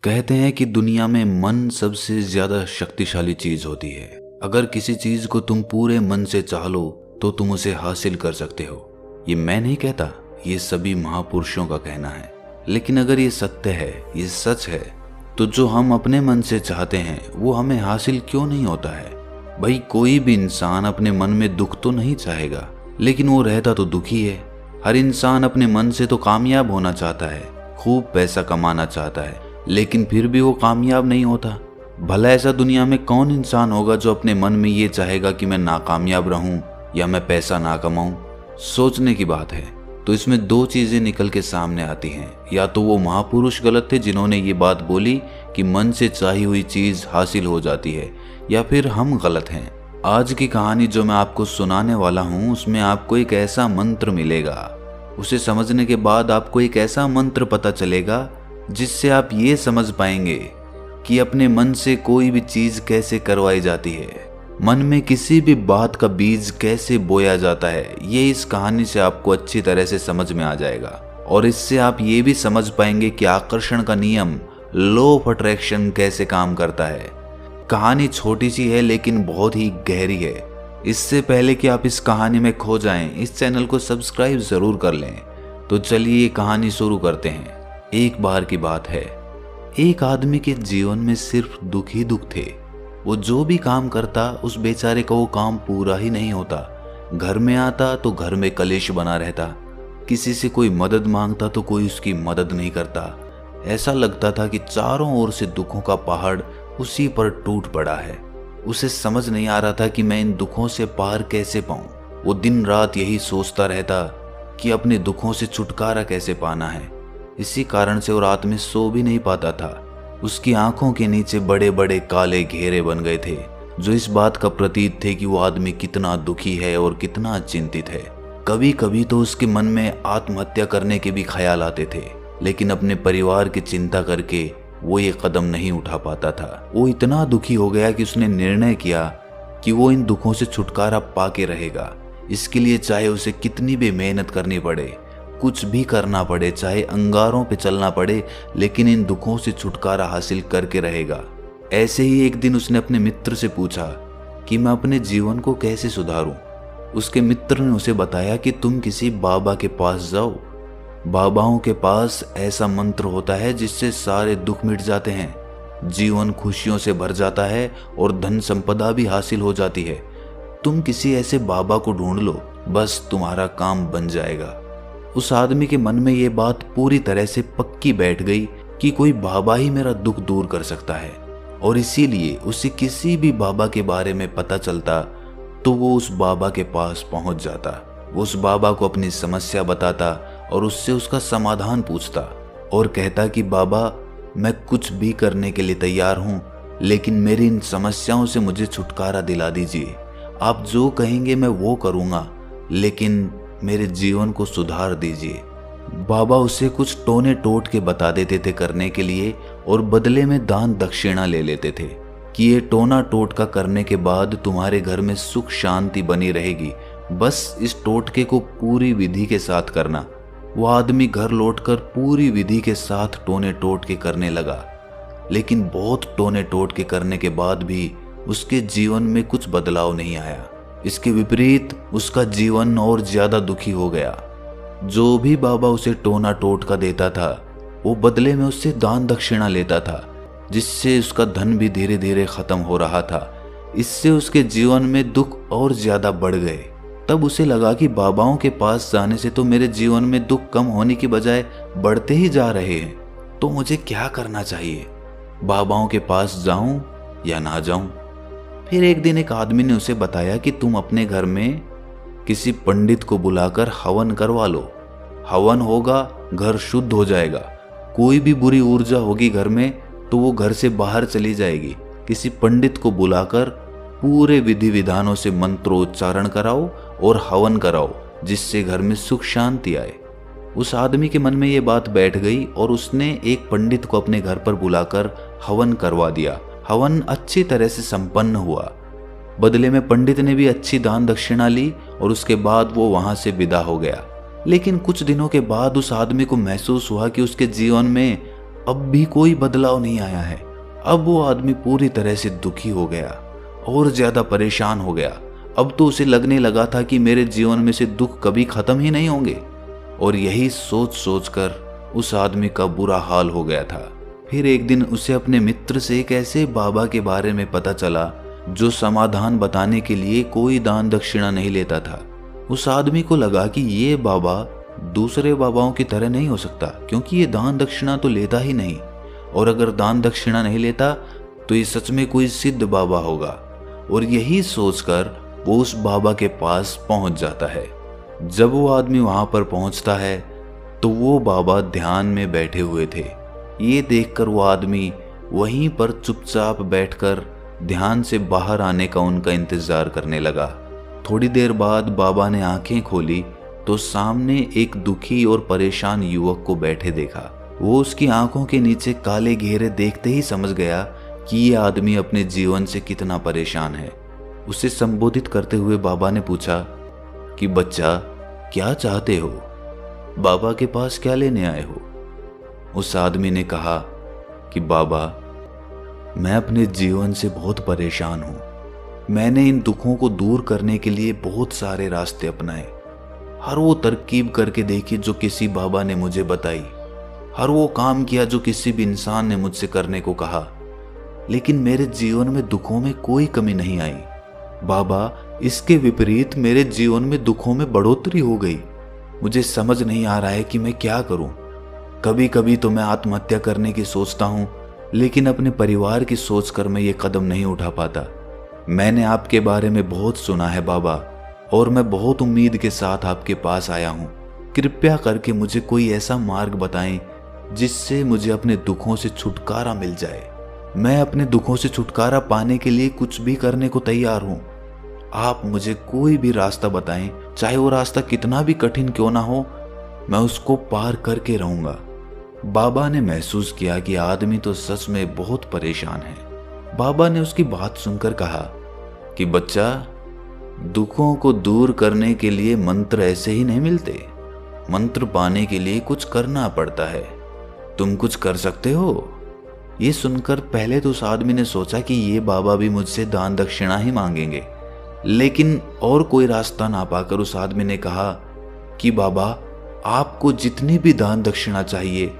कहते हैं कि दुनिया में मन सबसे ज्यादा शक्तिशाली चीज होती है। अगर किसी चीज को तुम पूरे मन से चाह लो तो तुम उसे हासिल कर सकते हो। ये मैं नहीं कहता, ये सभी महापुरुषों का कहना है। लेकिन अगर ये सत्य है, ये सच है, तो जो हम अपने मन से चाहते हैं वो हमें हासिल क्यों नहीं होता है? भाई, कोई भी इंसान अपने मन में दुख तो नहीं चाहेगा, लेकिन वो रहता तो दुखी है। हर इंसान अपने मन से तो कामयाब होना चाहता है, खूब पैसा कमाना चाहता है, लेकिन फिर भी वो कामयाब नहीं होता। भला ऐसा दुनिया में कौन इंसान होगा जो अपने मन में ये चाहेगा कि मैं नाकामयाब रहूं या मैं पैसा ना कमाऊं? सोचने की बात है। तो इसमें दो चीजें निकल के सामने आती हैं। या तो वो महापुरुष गलत थे जिन्होंने ये बात बोली कि मन से चाही हुई चीज हासिल हो जाती है, या फिर हम गलत हैं। आज की कहानी जो मैं आपको सुनाने वाला हूँ उसमें आपको एक ऐसा मंत्र मिलेगा। उसे समझने के बाद आपको एक ऐसा मंत्र पता चलेगा जिससे आप ये समझ पाएंगे कि अपने मन से कोई भी चीज कैसे करवाई जाती है, मन में किसी भी बात का बीज कैसे बोया जाता है। ये इस कहानी से आपको अच्छी तरह से समझ में आ जाएगा, और इससे आप ये भी समझ पाएंगे कि आकर्षण का नियम, लॉ ऑफ अट्रैक्शन कैसे काम करता है। कहानी छोटी सी है लेकिन बहुत ही गहरी है। इससे पहले कि आप इस कहानी में खो जाएं, इस चैनल को सब्सक्राइब जरूर कर लें। तो चलिए ये कहानी शुरू करते हैं। एक बार की बात है, एक आदमी के जीवन में सिर्फ दुख ही दुख थे। वो जो भी काम करता उस बेचारे का वो काम पूरा ही नहीं होता। घर में आता तो घर में कलेश बना रहता, किसी से कोई मदद मांगता तो कोई उसकी मदद नहीं करता। ऐसा लगता था कि चारों ओर से दुखों का पहाड़ उसी पर टूट पड़ा है। उसे समझ नहीं आ रहा था कि मैं इन दुखों से पार कैसे पाऊं। वो दिन रात यही सोचता रहता कि अपने दुखों से छुटकारा कैसे पाना है। इसी कारण से वो रात में सो भी नहीं पाता था। उसकी आंखों के नीचे बड़े बड़े काले घेरे बन गए थे, जो इस बात का प्रतीक थे कि वो आदमी कितना दुखी है और कितना चिंतित है। कभी कभी तो उसके मन में आत्महत्या करने के भी ख्याल आते थे, लेकिन अपने परिवार की चिंता करके वो ये कदम नहीं उठा पाता था। वो इतना दुखी हो गया कि उसने निर्णय किया कि वो इन दुखों से छुटकारा पाके रहेगा। इसके लिए चाहे उसे कितनी भी मेहनत करनी पड़े, कुछ भी करना पड़े, चाहे अंगारों पे चलना पड़े, लेकिन इन दुखों से छुटकारा हासिल करके रहेगा। ऐसे ही एक दिन उसने अपने मित्र से पूछा कि मैं अपने जीवन को कैसे सुधारूं। उसके मित्र ने उसे बताया कि तुम किसी बाबा के पास जाओ। बाबाओं के पास ऐसा मंत्र होता है जिससे सारे दुख मिट जाते हैं, जीवन खुशियों से भर जाता है और धन संपदा भी हासिल हो जाती है। तुम किसी ऐसे बाबा को ढूंढ लो, बस तुम्हारा काम बन जाएगा। उस आदमी के मन में ये बात पूरी तरह से पक्की बैठ गई कि कोई बाबा ही मेरा दुख दूर कर सकता है, और इसीलिए उसे किसी भी बाबा के बारे में पता चलता तो वो उस बाबा के पास पहुंच जाता। वो उस बाबा को अपनी समस्या बताता और उससे उसका समाधान पूछता और कहता कि बाबा, मैं कुछ भी करने के लिए तैयार हूं, लेकिन मेरी इन समस्याओं से मुझे छुटकारा दिला दीजिए। आप जो कहेंगे मैं वो करूंगा, लेकिन मेरे जीवन को सुधार दीजिए। बाबा उसे कुछ टोने टोट के बता देते थे करने के लिए, और बदले में दान दक्षिणा ले लेते थे कि ये टोना टोटका करने के बाद तुम्हारे घर में सुख शांति बनी रहेगी, बस इस टोटके को पूरी विधि के साथ करना। वो आदमी घर लौटकर पूरी विधि के साथ टोने टोटके करने लगा, लेकिन बहुत टोने टोटके करने के बाद भी उसके जीवन में कुछ बदलाव नहीं आया। इसके विपरीत उसका जीवन और ज्यादा दुखी हो गया। जो भी बाबा उसे टोना टोटका देता था वो बदले में उससे दान दक्षिणा लेता था, जिससे उसका धन भी धीरे धीरे खत्म हो रहा था। इससे उसके जीवन में दुख और ज्यादा बढ़ गए। तब उसे लगा कि बाबाओं के पास जाने से तो मेरे जीवन में दुख कम होने की बजाय बढ़ते ही जा रहे हैं, तो मुझे क्या करना चाहिए? बाबाओं के पास जाऊं या ना जाऊं? फिर एक दिन एक आदमी ने उसे बताया कि तुम अपने घर में किसी पंडित को बुलाकर हवन करवा लो। हवन होगा, घर शुद्ध हो जाएगा। कोई भी बुरी ऊर्जा होगी घर में तो वो घर से बाहर चली जाएगी। किसी पंडित को बुलाकर पूरे विधि विधानों से मंत्रोच्चारण कराओ और हवन कराओ, जिससे घर में सुख शांति आए। उस आदमी के मन में ये बात बैठ गई और उसने एक पंडित को अपने घर पर बुलाकर हवन करवा दिया। हवन अच्छी तरह से संपन्न हुआ। बदले में पंडित ने भी अच्छी दान दक्षिणा ली और उसके बाद वो वहां से विदा हो गया। लेकिन कुछ दिनों के बाद उस आदमी को महसूस हुआ कि उसके जीवन में अब भी कोई बदलाव नहीं आया है। अब वो आदमी पूरी तरह से दुखी हो गया और ज्यादा परेशान हो गया। अब तो उसे लगने लगा था कि मेरे जीवन में से दुख कभी खत्म ही नहीं होंगे। और यही सोच सोच कर उस आदमी का बुरा हाल हो गया था। फिर एक दिन उसे अपने मित्र से एक ऐसे बाबा के बारे में पता चला जो समाधान बताने के लिए कोई दान दक्षिणा नहीं लेता था। उस आदमी को लगा कि ये बाबा दूसरे बाबाओं की तरह नहीं हो सकता, क्योंकि ये दान दक्षिणा तो लेता ही नहीं, और अगर दान दक्षिणा नहीं लेता तो ये सच में कोई सिद्ध बाबा होगा। और यही सोचकर वो उस बाबा के पास पहुंच जाता है। जब वो आदमी वहां पर पहुंचता है तो वो बाबा ध्यान में बैठे हुए थे। ये देखकर वो आदमी वहीं पर चुपचाप बैठकर ध्यान से बाहर आने का उनका इंतजार करने लगा। थोड़ी देर बाद बाबा ने आंखें खोली तो सामने एक दुखी और परेशान युवक को बैठे देखा। वो उसकी आंखों के नीचे काले घेरे देखते ही समझ गया कि ये आदमी अपने जीवन से कितना परेशान है। उसे संबोधित करते हुए बाबा ने पूछा कि बच्चा, क्या चाहते हो? बाबा के पास क्या लेने आए हो? उस आदमी ने कहा कि बाबा, मैं अपने जीवन से बहुत परेशान हूं। मैंने इन दुखों को दूर करने के लिए बहुत सारे रास्ते अपनाए, हर वो तरकीब करके देखी जो किसी बाबा ने मुझे बताई, हर वो काम किया जो किसी भी इंसान ने मुझसे करने को कहा, लेकिन मेरे जीवन में दुखों में कोई कमी नहीं आई। बाबा, इसके विपरीत मेरे जीवन में दुखों में बढ़ोतरी हो गई। मुझे समझ नहीं आ रहा है कि मैं क्या करूं। कभी कभी तो मैं आत्महत्या करने की सोचता हूं, लेकिन अपने परिवार की सोचकर मैं ये कदम नहीं उठा पाता। मैंने आपके बारे में बहुत सुना है बाबा, और मैं बहुत उम्मीद के साथ आपके पास आया हूं। कृपया करके मुझे कोई ऐसा मार्ग बताएं जिससे मुझे अपने दुखों से छुटकारा मिल जाए। मैं अपने दुखों से छुटकारा पाने के लिए कुछ भी करने को तैयार हूं। आप मुझे कोई भी रास्ता बताएं, चाहे वो रास्ता कितना भी कठिन क्यों ना हो, मैं उसको पार करके रहूंगा। बाबा ने महसूस किया कि आदमी तो सच में बहुत परेशान है। बाबा ने उसकी बात सुनकर कहा कि बच्चा, दुखों को दूर करने के लिए मंत्र ऐसे ही नहीं मिलते। मंत्र पाने के लिए कुछ करना पड़ता है। तुम कुछ कर सकते हो? ये सुनकर पहले तो उस आदमी ने सोचा कि ये बाबा भी मुझसे दान दक्षिणा ही मांगेंगे, लेकिन और कोई रास्ता ना पाकर उस आदमी ने कहा कि बाबा, आपको जितनी भी दान दक्षिणा चाहिए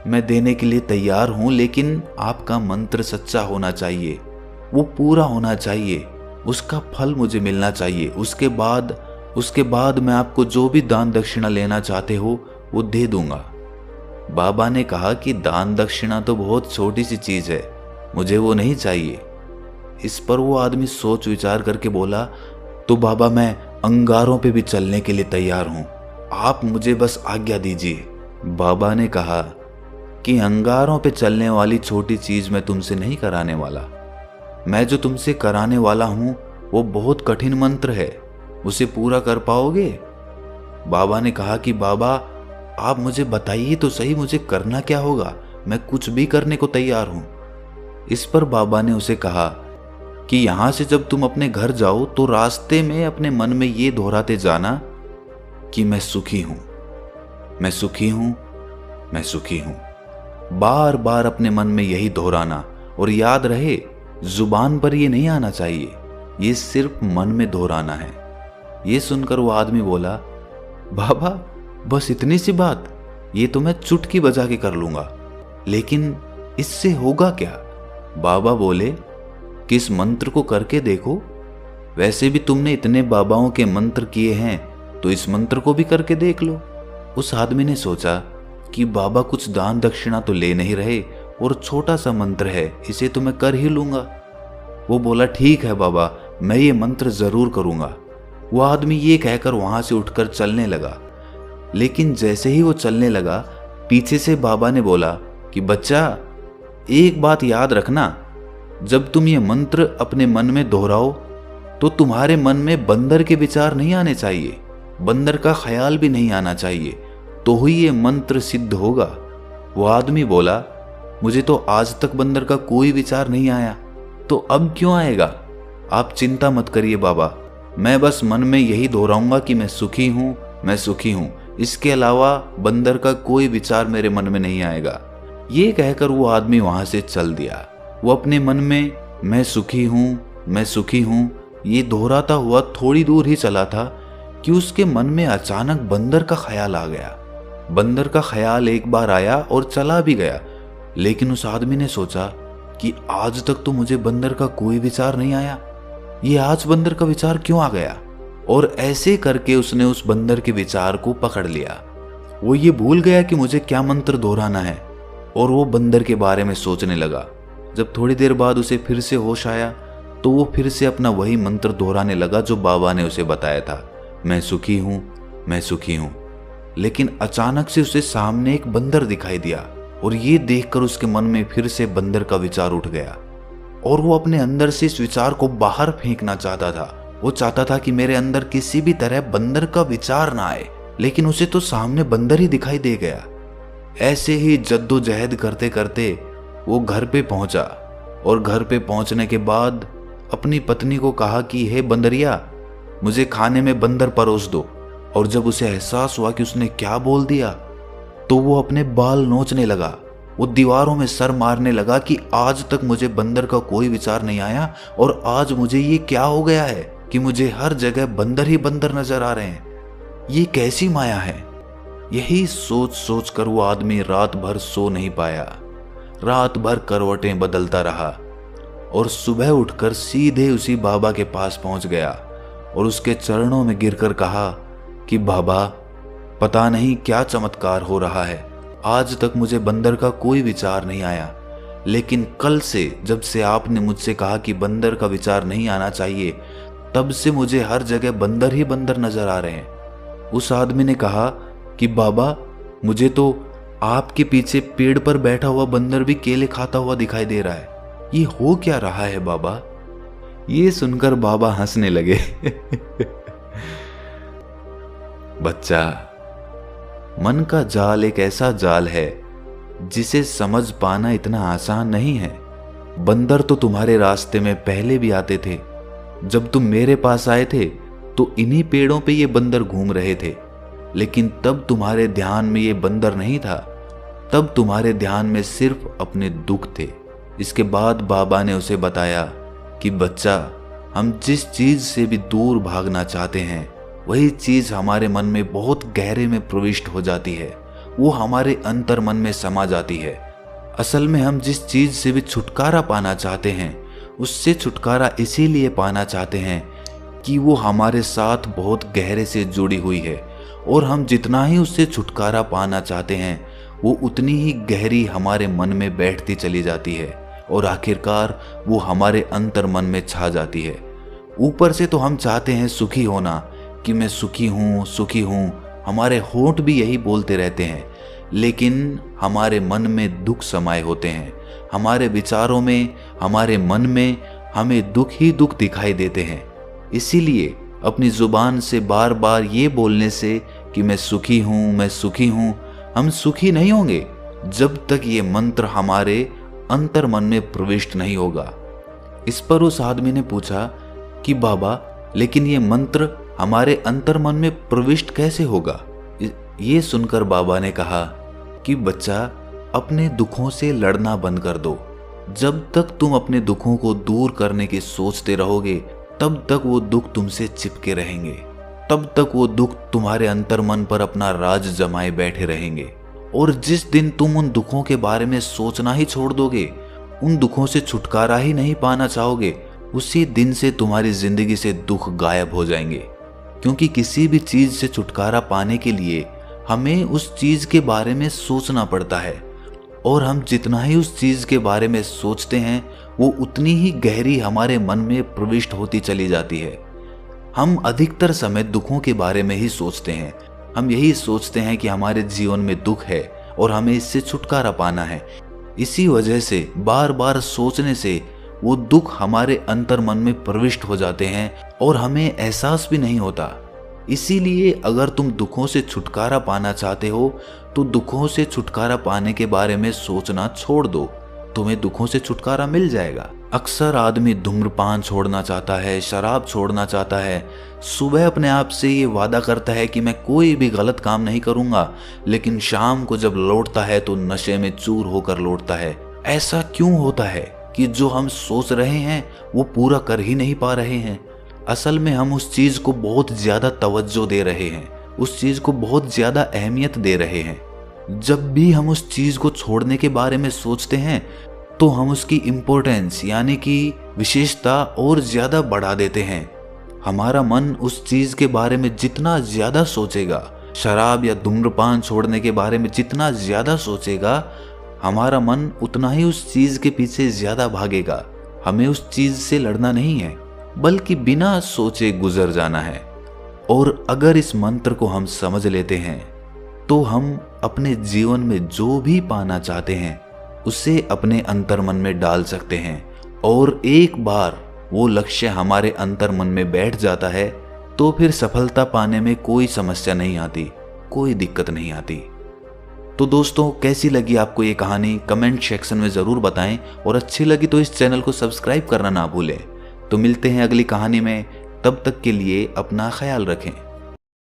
मैं देने के लिए तैयार हूं, लेकिन आपका मंत्र सच्चा होना चाहिए, वो पूरा होना चाहिए, उसका फल मुझे मिलना चाहिए। उसके बाद मैं आपको जो भी दान दक्षिणा लेना चाहते हो वो दे दूंगा। बाबा ने कहा कि दान दक्षिणा तो बहुत छोटी सी चीज है, मुझे वो नहीं चाहिए। इस पर वो आदमी सोच विचार करके बोला, तो बाबा, मैं अंगारों पे भी चलने के लिए तैयार हूं, आप मुझे बस आज्ञा दीजिए। बाबा ने कहा कि अंगारों पे चलने वाली छोटी चीज मैं तुमसे नहीं कराने वाला। मैं जो तुमसे कराने वाला हूं वो बहुत कठिन मंत्र है, उसे पूरा कर पाओगे? बाबा ने कहा कि बाबा, आप मुझे बताइए तो सही, मुझे करना क्या होगा, मैं कुछ भी करने को तैयार हूं। इस पर बाबा ने उसे कहा कि यहां से जब तुम अपने घर जाओ तो रास्ते में अपने मन में ये दोहराते जाना कि मैं सुखी हूं, मैं सुखी हूं, मैं सुखी हूं। बार बार अपने मन में यही दोहराना, और याद रहे जुबान पर ये नहीं आना चाहिए, ये सिर्फ मन में दोहराना है। ये सुनकर वो आदमी बोला, बाबा, बस इतनी सी बात, ये तो मैं चुटकी बजा के कर लूंगा, लेकिन इससे होगा क्या? बाबा बोले कि इस मंत्र को करके देखो, वैसे भी तुमने इतने बाबाओं के मंत्र किए हैं तो इस मंत्र को भी करके देख लो। उस आदमी ने सोचा कि बाबा कुछ दान दक्षिणा तो ले नहीं रहे और छोटा सा मंत्र है, इसे तो मैं कर ही लूंगा। वो बोला, ठीक है बाबा, मैं ये मंत्र जरूर करूंगा। वो आदमी ये कहकर वहां से उठकर चलने लगा, लेकिन जैसे ही वो चलने लगा, पीछे से बाबा ने बोला कि बच्चा, एक बात याद रखना, जब तुम ये मंत्र अपने मन में दोहराओ तो तुम्हारे मन में बंदर के विचार नहीं आने चाहिए, बंदर का ख्याल भी नहीं आना चाहिए, तो ही ये मंत्र सिद्ध होगा। वो आदमी बोला, मुझे तो आज तक बंदर का कोई विचार नहीं आया, तो अब क्यों आएगा? आप चिंता मत करिए बाबा, मैं बस मन में यही दोहराऊंगा कि मैं सुखी हूं, मैं सुखी हूं। इसके अलावा बंदर का कोई विचार मेरे मन में नहीं आएगा। ये कहकर वो आदमी वहां से चल दिया। वो अपने मन में मैं सुखी हूँ, मैं सुखी हूँ ये दोहराता हुआ थोड़ी दूर ही चला था कि उसके मन में अचानक बंदर का ख्याल आ गया। बंदर का ख्याल एक बार आया और चला भी गया, लेकिन उस आदमी ने सोचा कि आज तक तो मुझे बंदर का कोई विचार नहीं आया, ये आज बंदर का विचार क्यों आ गया। और ऐसे करके उसने उस बंदर के विचार को पकड़ लिया। वो ये भूल गया कि मुझे क्या मंत्र दोहराना है और वो बंदर के बारे में सोचने लगा। जब थोड़ी देर बाद उसे फिर से होश आया तो वो फिर से अपना वही मंत्र दोहराने लगा जो बाबा ने उसे बताया था, मैं सुखी हूँ, मैं सुखी हूँ। लेकिन अचानक से उसे सामने एक बंदर दिखाई दिया और ये देखकर उसके मन में फिर से बंदर का विचार उठ गया और वो अपने अंदर से इस विचार को बाहर फेंकना चाहता था। वो चाहता था कि मेरे अंदर किसी भी तरह बंदर का विचार ना आए, लेकिन उसे तो सामने बंदर ही दिखाई दे गया। ऐसे ही जद्दोजहद करते करते वो घर पे पहुंचा और घर पे पहुंचने के बाद अपनी पत्नी को कहा कि हे बंदरिया, मुझे खाने में बंदर परोस दो। और जब उसे एहसास हुआ कि उसने क्या बोल दिया तो वो अपने बाल नोचने लगा। वो दीवारों में सर मारने लगा कि आज तक मुझे बंदर का कोई विचार नहीं आया और आज मुझे ये क्या हो गया है कि मुझे हर जगह बंदर ही बंदर नजर आ रहे हैं, ये कैसी माया है। यही सोच सोच कर वो आदमी रात भर सो नहीं पाया। रात भर करवटें बदलता रहा और सुबह उठकर सीधे उसी बाबा के पास पहुंच गया और उसके चरणों में गिरकर कहा कि बाबा, पता नहीं क्या चमत्कार हो रहा है, आज तक मुझे बंदर का कोई विचार नहीं आया, लेकिन कल से जब से आपने मुझसे कहा कि बंदर का विचार नहीं आना चाहिए, तब से मुझे हर जगह बंदर ही बंदर नजर आ रहे हैं। उस आदमी ने कहा कि बाबा, मुझे तो आपके पीछे पेड़ पर बैठा हुआ बंदर भी केले खाता हुआ दिखाई दे रहा है, ये हो क्या रहा है बाबा। ये सुनकर बाबा हंसने लगे। बच्चा, मन का जाल एक ऐसा जाल है जिसे समझ पाना इतना आसान नहीं है। बंदर तो तुम्हारे रास्ते में पहले भी आते थे। जब तुम मेरे पास आए थे तो इन्हीं पेड़ों पे ये बंदर घूम रहे थे, लेकिन तब तुम्हारे ध्यान में ये बंदर नहीं था, तब तुम्हारे ध्यान में सिर्फ अपने दुख थे। इसके बाद बाबा ने उसे बताया कि बच्चा, हम जिस चीज से भी दूर भागना चाहते हैं वही चीज हमारे मन में बहुत गहरे में प्रविष्ट हो जाती है, वो हमारे अंतर मन में समा जाती है। असल में हम जिस चीज से भी छुटकारा पाना चाहते हैं उससे छुटकारा इसीलिए पाना चाहते हैं कि वो हमारे साथ बहुत गहरे से जुड़ी हुई है, और हम जितना ही उससे छुटकारा पाना चाहते हैं वो उतनी ही गहरी हमारे मन में बैठती चली जाती है और आखिरकार वो हमारे अंतर मन में छा जाती है। ऊपर से तो हम चाहते हैं सुखी होना कि मैं सुखी हूँ, सुखी हूँ, हमारे होंठ भी यही बोलते रहते हैं, लेकिन हमारे मन में दुख समाये होते हैं। हमारे विचारों में, हमारे मन में हमें दुख ही दुख दिखाई देते हैं। इसीलिए अपनी जुबान से बार बार ये बोलने से कि मैं सुखी हूँ, मैं सुखी हूँ, हम सुखी नहीं होंगे जब तक ये मंत्र हमारे अंतर मन में प्रविष्ट नहीं होगा। इस पर उस आदमी ने पूछा कि बाबा, लेकिन ये मंत्र हमारे अंतर मन में प्रविष्ट कैसे होगा। ये सुनकर बाबा ने कहा कि बच्चा, अपने दुखों से लड़ना बंद कर दो। जब तक तुम अपने दुखों को दूर करने की सोचते रहोगे तब तक वो दुख तुमसे चिपके रहेंगे, तब तक वो दुख तुम्हारे अंतर मन पर अपना राज जमाए बैठे रहेंगे। और जिस दिन तुम उन दुखों के बारे में सोचना ही छोड़ दोगे, उन दुखों से छुटकारा ही नहीं पाना चाहोगे, उसी दिन से तुम्हारी जिंदगी से दुख गायब हो जाएंगे। क्योंकि किसी भी चीज से छुटकारा पाने के लिए हमें उस चीज के बारे में सोचना पड़ता है, और हम जितना ही उस चीज के बारे में सोचते हैं वो उतनी ही गहरी हमारे मन में प्रविष्ट होती चली जाती है। हम अधिकतर समय दुखों के बारे में ही सोचते हैं। हम यही सोचते हैं कि हमारे जीवन में दुख है और हमें इससे छुटकारा पाना है। इसी वजह से बार बार सोचने से वो दुख हमारे अंतर मन में प्रविष्ट हो जाते हैं और हमें एहसास भी नहीं होता। इसीलिए अगर तुम दुखों से छुटकारा पाना चाहते हो तो दुखों से छुटकारा पाने के बारे में सोचना छोड़ दो। तुम्हें दुखों से छुटकारा मिल जाएगा। अक्सर आदमी धूम्रपान छोड़ना चाहता है, शराब छोड़ना चाहता है, सुबह अपने आप से ये वादा करता है कि मैं कोई भी गलत काम नहीं करूंगा, लेकिन शाम को जब लौटता है तो नशे में चूर होकर लौटता है। ऐसा क्यों होता है कि जो हम सोच रहे हैं वो पूरा कर ही नहीं पा रहे हैं? असल में हम उस चीज को बहुत ज्यादा तवज्जो दे रहे हैं, उस चीज को बहुत ज्यादा अहमियत दे रहे हैं। जब भी हम उस चीज को छोड़ने के बारे में सोचते हैं तो हम उसकी इम्पोर्टेंस यानी कि विशेषता और ज्यादा बढ़ा देते हैं। हमारा मन उस चीज के बारे में जितना ज्यादा सोचेगा, शराब या धूम्रपान छोड़ने के बारे में जितना ज्यादा सोचेगा, हमारा मन उतना ही उस चीज के पीछे ज्यादा भागेगा। हमें उस चीज से लड़ना नहीं है, बल्कि बिना सोचे गुजर जाना है। और अगर इस मंत्र को हम समझ लेते हैं तो हम अपने जीवन में जो भी पाना चाहते हैं उसे अपने अंतर्मन में डाल सकते हैं। और एक बार वो लक्ष्य हमारे अंतर्मन में बैठ जाता है तो फिर सफलता पाने में कोई समस्या नहीं आती, कोई दिक्कत नहीं आती। तो दोस्तों, कैसी लगी आपको ये कहानी कमेंट सेक्शन में ज़रूर बताएं, और अच्छी लगी तो इस चैनल को सब्सक्राइब करना ना भूलें। तो मिलते हैं अगली कहानी में, तब तक के लिए अपना ख्याल रखें।